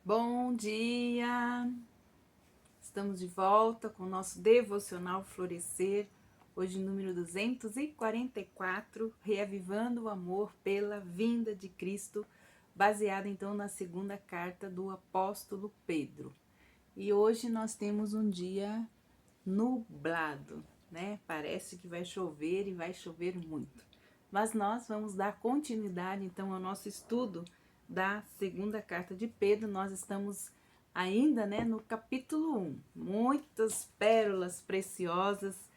Bom dia! Estamos de volta com o nosso devocional Florescer, hoje número 244, reavivando o amor pela vinda de Cristo, baseado então na segunda carta do apóstolo Pedro. E hoje nós temos um dia nublado, né? Parece que vai chover e vai chover muito. Mas nós vamos dar continuidade então ao nosso estudo da segunda carta de Pedro. Nós estamos ainda, né, no capítulo 1. Muitas pérolas preciosas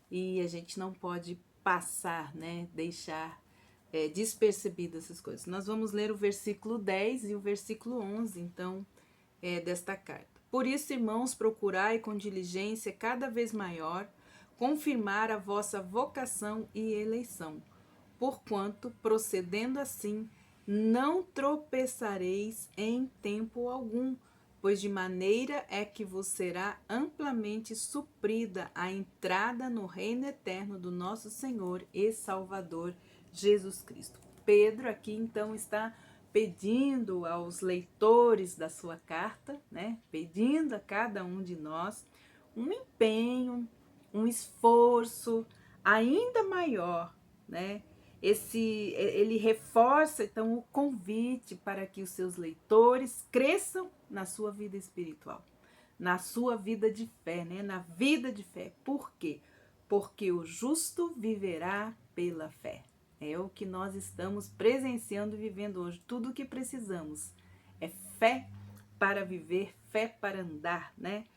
e a gente não pode passar, né, deixar despercebidas essas coisas. Nós vamos ler o versículo 10 e o versículo 11, então, desta carta. Por isso, irmãos, procurai com diligência cada vez maior confirmar a vossa vocação e eleição, porquanto, procedendo assim, não tropeçareis em tempo algum, pois de maneira é que vos será amplamente suprida a entrada no reino eterno do nosso Senhor e Salvador Jesus Cristo. Pedro aqui então está pedindo aos leitores da sua carta, né, pedindo a cada um de nós um empenho, um esforço ainda maior, né? Ele reforça então o convite para que os seus leitores cresçam na sua vida espiritual, na sua vida de fé, né? Na vida de fé. Por quê? Porque o justo viverá pela fé. É o que nós estamos presenciando e vivendo hoje. Tudo o que precisamos é fé para viver, fé para andar, né?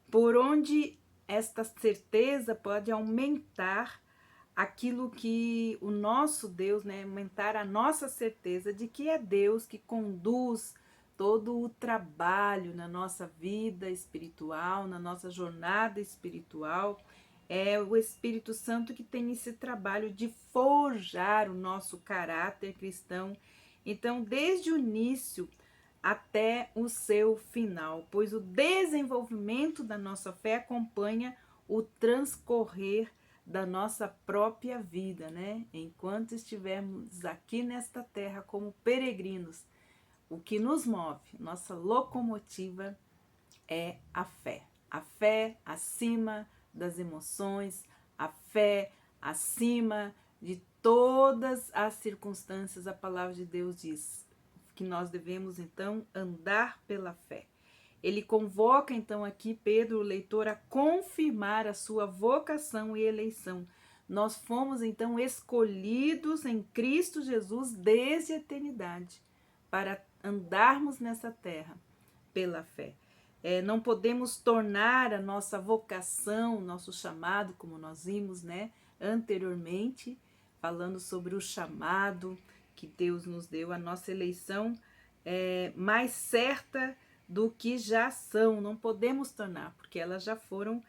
Por onde esta certeza pode aumentar aquilo que o nosso Deus, né, aumentar a nossa certeza de que é Deus que conduz todo o trabalho na nossa vida espiritual, na nossa jornada espiritual. É o Espírito Santo que tem esse trabalho de forjar o nosso caráter cristão. Então, desde o início até o seu final, pois o desenvolvimento da nossa fé acompanha o transcorrer da nossa própria vida, né? Enquanto estivermos aqui nesta terra como peregrinos, o que nos move, nossa locomotiva é a fé. A fé acima das emoções, a fé acima de todas as circunstâncias. A palavra de Deus diz que nós devemos então andar pela fé. Ele convoca então aqui Pedro, o leitor, a confirmar a sua vocação e eleição. Nós fomos então escolhidos em Cristo Jesus desde a eternidade para andarmos nessa terra pela fé. Não podemos tornar a nossa vocação, nosso chamado, como nós vimos, né, anteriormente, falando sobre o chamado que Deus nos deu, a nossa eleição mais certa do que já são. Não podemos tornar, porque elas já foram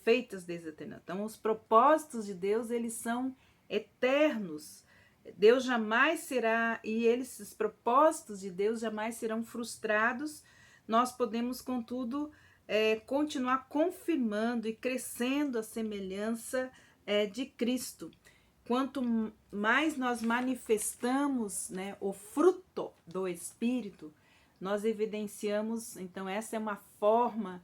feitas desde a eternidade. Então, os propósitos de Deus, eles são eternos. Deus jamais será, e esses propósitos de Deus jamais serão frustrados. Nós podemos, contudo, continuar confirmando e crescendo a semelhança de Cristo. Quanto mais nós manifestamos, né, o fruto do Espírito, nós evidenciamos, então essa é uma forma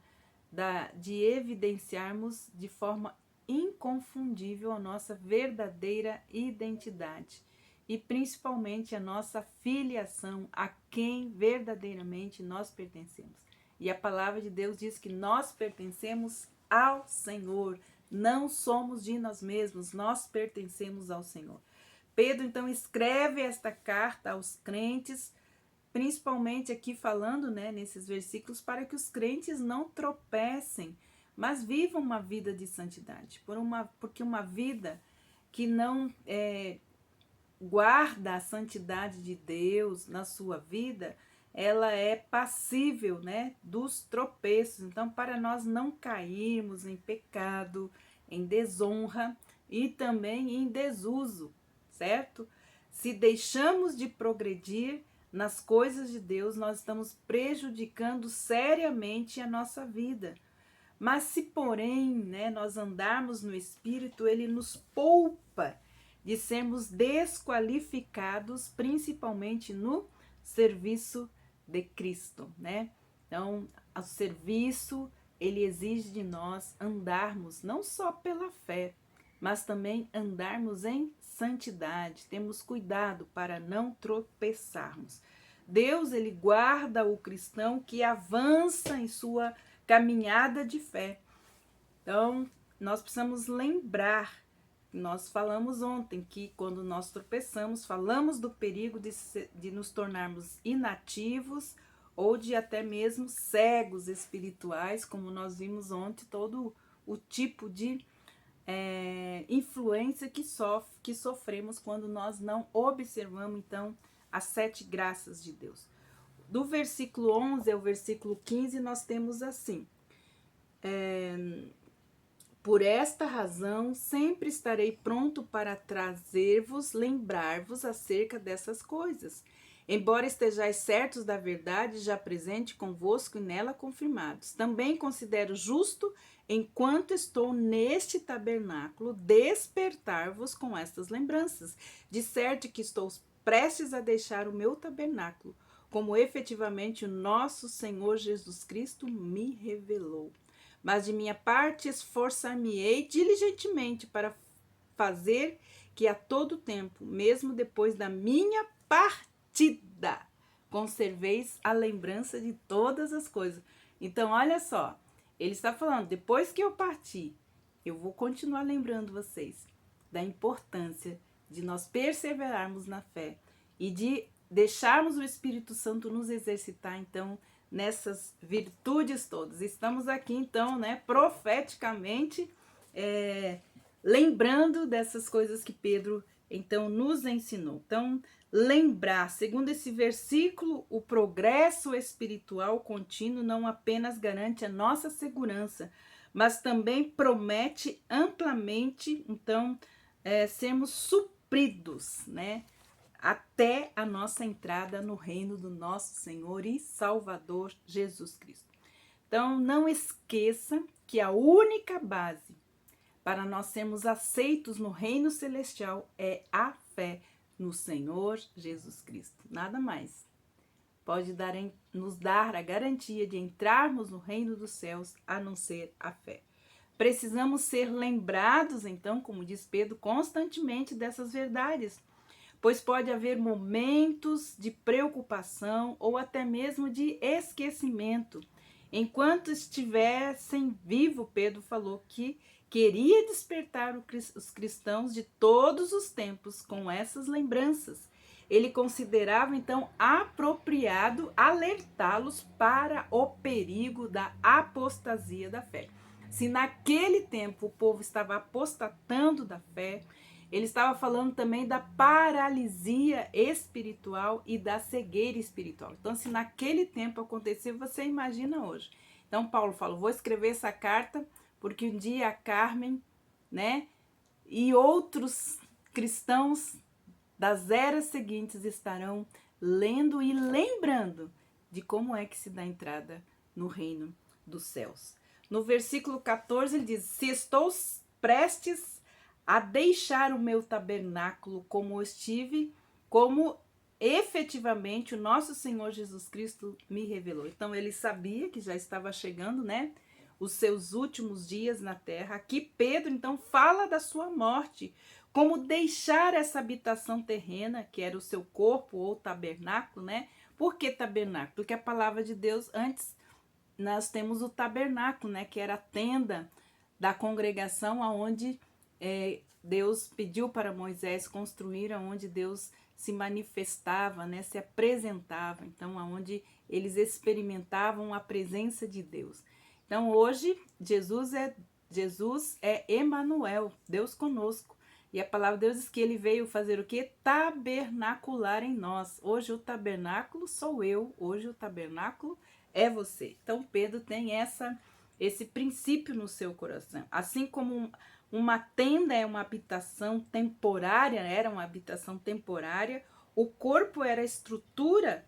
de evidenciarmos de forma inconfundível a nossa verdadeira identidade e principalmente a nossa filiação, a quem verdadeiramente nós pertencemos. E a palavra de Deus diz que nós pertencemos ao Senhor, não somos de nós mesmos, nós pertencemos ao Senhor. Pedro então escreve esta carta aos crentes, principalmente aqui falando, né, nesses versículos, para que os crentes não tropecem, mas vivam uma vida de santidade, porque uma vida que não guarda a santidade de Deus na sua vida, ela é passível, né, dos tropeços. Então, para nós não cairmos em pecado, em desonra e também em desuso, certo? Se deixamos de progredir nas coisas de Deus, nós estamos prejudicando seriamente a nossa vida. Mas se, porém, né, nós andarmos no Espírito, ele nos poupa de sermos desqualificados, principalmente no serviço de Cristo, né? Então, o serviço, ele exige de nós andarmos não só pela fé, mas também andarmos em santidade. Temos cuidado para não tropeçarmos. Deus, ele guarda o cristão que avança em sua caminhada de fé. Então, nós precisamos lembrar, nós falamos ontem que quando nós tropeçamos, falamos do perigo de nos tornarmos inativos ou de até mesmo cegos espirituais, como nós vimos ontem, todo o tipo de influência que sofremos quando nós não observamos, então, as 7 graças de Deus. Do versículo 11 ao versículo 15, nós temos assim: por esta razão, sempre estarei pronto para trazer-vos, lembrar-vos acerca dessas coisas. Embora estejais certos da verdade, já presente convosco e nela confirmados. Também considero justo, enquanto estou neste tabernáculo, despertar-vos com estas lembranças. De certo que estou prestes a deixar o meu tabernáculo, como efetivamente o nosso Senhor Jesus Cristo me revelou. Mas de minha parte esforçar-me-ei diligentemente para fazer que a todo tempo, mesmo depois da minha partida, conserveis a lembrança de todas as coisas. Então, olha só, ele está falando, depois que eu partir, eu vou continuar lembrando vocês da importância de nós perseverarmos na fé e de deixarmos o Espírito Santo nos exercitar, então, nessas virtudes todas. Estamos aqui, então, né, profeticamente, lembrando dessas coisas que Pedro, então, nos ensinou. Então, lembrar, segundo esse versículo, o progresso espiritual contínuo não apenas garante a nossa segurança, mas também promete amplamente, então, sermos supridos, né? Até a nossa entrada no reino do nosso Senhor e Salvador Jesus Cristo. Então, não esqueça que a única base para nós sermos aceitos no reino celestial é a fé no Senhor Jesus Cristo. Nada mais pode nos dar a garantia de entrarmos no reino dos céus a não ser a fé. Precisamos ser lembrados, então, como diz Pedro, constantemente dessas verdades, pois pode haver momentos de preocupação ou até mesmo de esquecimento. Enquanto estivessem vivo, Pedro falou que queria despertar os cristãos de todos os tempos com essas lembranças. Ele considerava, então, apropriado alertá-los para o perigo da apostasia da fé. Se naquele tempo o povo estava apostatando da fé, ele estava falando também da paralisia espiritual e da cegueira espiritual. Então, se naquele tempo aconteceu, você imagina hoje. Então, Paulo falou, vou escrever essa carta porque um dia a Carmen, né, e outros cristãos das eras seguintes estarão lendo e lembrando de como é que se dá a entrada no reino dos céus. No versículo 14 ele diz, se estou prestes a deixar o meu tabernáculo como estive, como efetivamente o nosso Senhor Jesus Cristo me revelou. Então ele sabia que já estava chegando, né, os seus últimos dias na terra. Aqui Pedro então fala da sua morte, como deixar essa habitação terrena, que era o seu corpo ou tabernáculo, né? Por que tabernáculo? Porque a palavra de Deus, antes nós temos o tabernáculo, né, que era a tenda da congregação, aonde Deus pediu para Moisés construir, onde Deus se manifestava, né, se apresentava, então aonde eles experimentavam a presença de Deus. Então hoje Jesus é Emanuel, Deus conosco. E a palavra de Deus diz que ele veio fazer o quê? Tabernacular em nós. Hoje o tabernáculo sou eu, hoje o tabernáculo é você. Então Pedro tem esse princípio no seu coração. Assim como uma tenda é uma habitação temporária, era uma habitação temporária, o corpo era a estrutura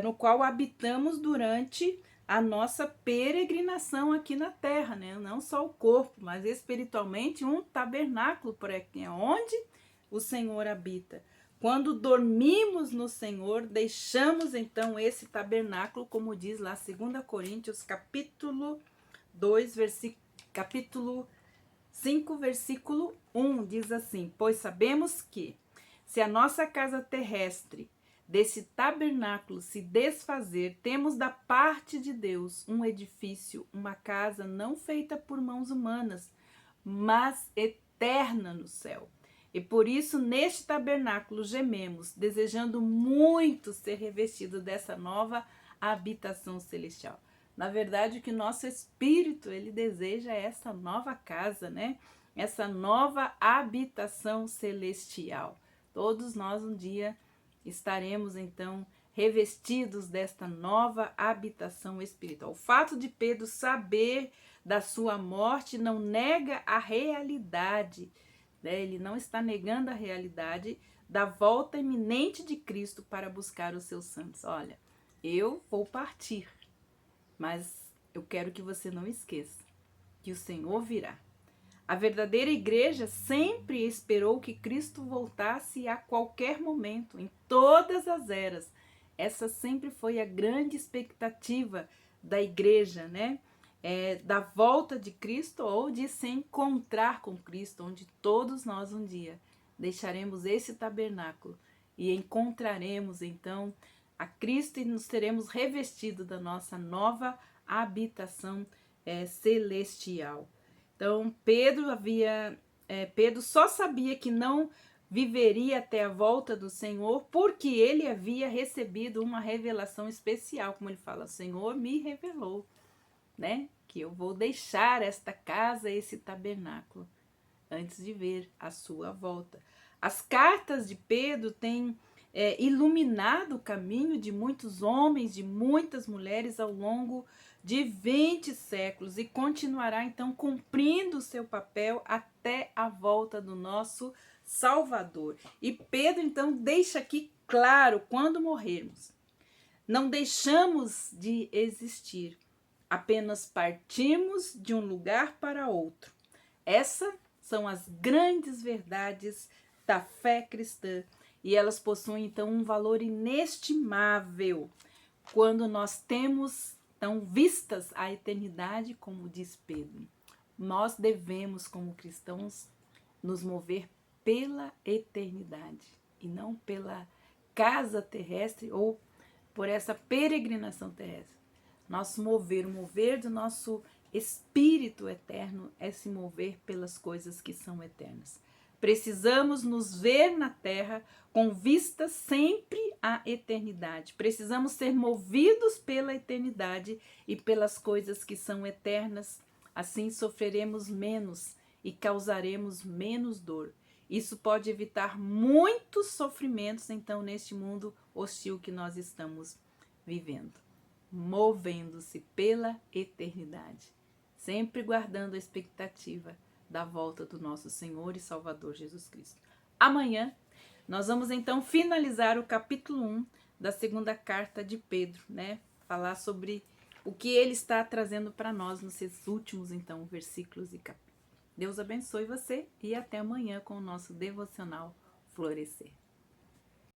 no qual habitamos durante a nossa peregrinação aqui na terra, né? Não só o corpo, mas espiritualmente um tabernáculo, por aqui, onde o Senhor habita. Quando dormimos no Senhor, deixamos então esse tabernáculo, como diz lá 2 Coríntios, capítulo 2, capítulo 5, versículo 1, diz assim: pois sabemos que, se a nossa casa terrestre desse tabernáculo se desfazer, temos da parte de Deus um edifício, uma casa não feita por mãos humanas, mas eterna no céu. E por isso, neste tabernáculo, gememos, desejando muito ser revestido dessa nova habitação celestial. Na verdade, o que nosso espírito, ele deseja é essa nova casa, né? Essa nova habitação celestial. Todos nós um dia estaremos, então, revestidos desta nova habitação espiritual. O fato de Pedro saber da sua morte não nega a realidade, né? Ele não está negando a realidade da volta iminente de Cristo para buscar os seus santos. Olha, eu vou partir, mas eu quero que você não esqueça que o Senhor virá. A verdadeira igreja sempre esperou que Cristo voltasse a qualquer momento, em todas as eras. Essa sempre foi a grande expectativa da igreja, né? Da volta de Cristo ou de se encontrar com Cristo, onde todos nós um dia deixaremos esse tabernáculo e encontraremos então a Cristo e nos teremos revestido da nossa nova habitação celestial. Então Pedro só sabia que não viveria até a volta do Senhor porque ele havia recebido uma revelação especial, como ele fala: o Senhor me revelou, né, que eu vou deixar esta casa, esse tabernáculo, antes de ver a sua volta. As cartas de Pedro têm iluminado o caminho de muitos homens, de muitas mulheres ao longo de 20 séculos e continuará então cumprindo o seu papel até a volta do nosso Salvador. E Pedro então deixa aqui claro: quando morrermos, não deixamos de existir, apenas partimos de um lugar para outro. Essas são as grandes verdades da fé cristã e elas possuem então um valor inestimável quando nós temos então vistas a eternidade, como diz Pedro. Nós devemos, como cristãos, nos mover pela eternidade e não pela casa terrestre ou por essa peregrinação terrestre. Nosso mover, o mover do nosso espírito eterno é se mover pelas coisas que são eternas. Precisamos nos ver na terra com vista sempre à eternidade. Precisamos ser movidos pela eternidade e pelas coisas que são eternas. Assim sofreremos menos e causaremos menos dor. Isso pode evitar muitos sofrimentos, então, neste mundo hostil que nós estamos vivendo. Movendo-se pela eternidade, sempre guardando a expectativa da volta do nosso Senhor e Salvador Jesus Cristo. Amanhã nós vamos então finalizar o capítulo 1 da segunda carta de Pedro, né? Falar sobre o que ele está trazendo para nós nesses últimos então versículos e capítulos. Deus abençoe você e até amanhã com o nosso devocional Florescer.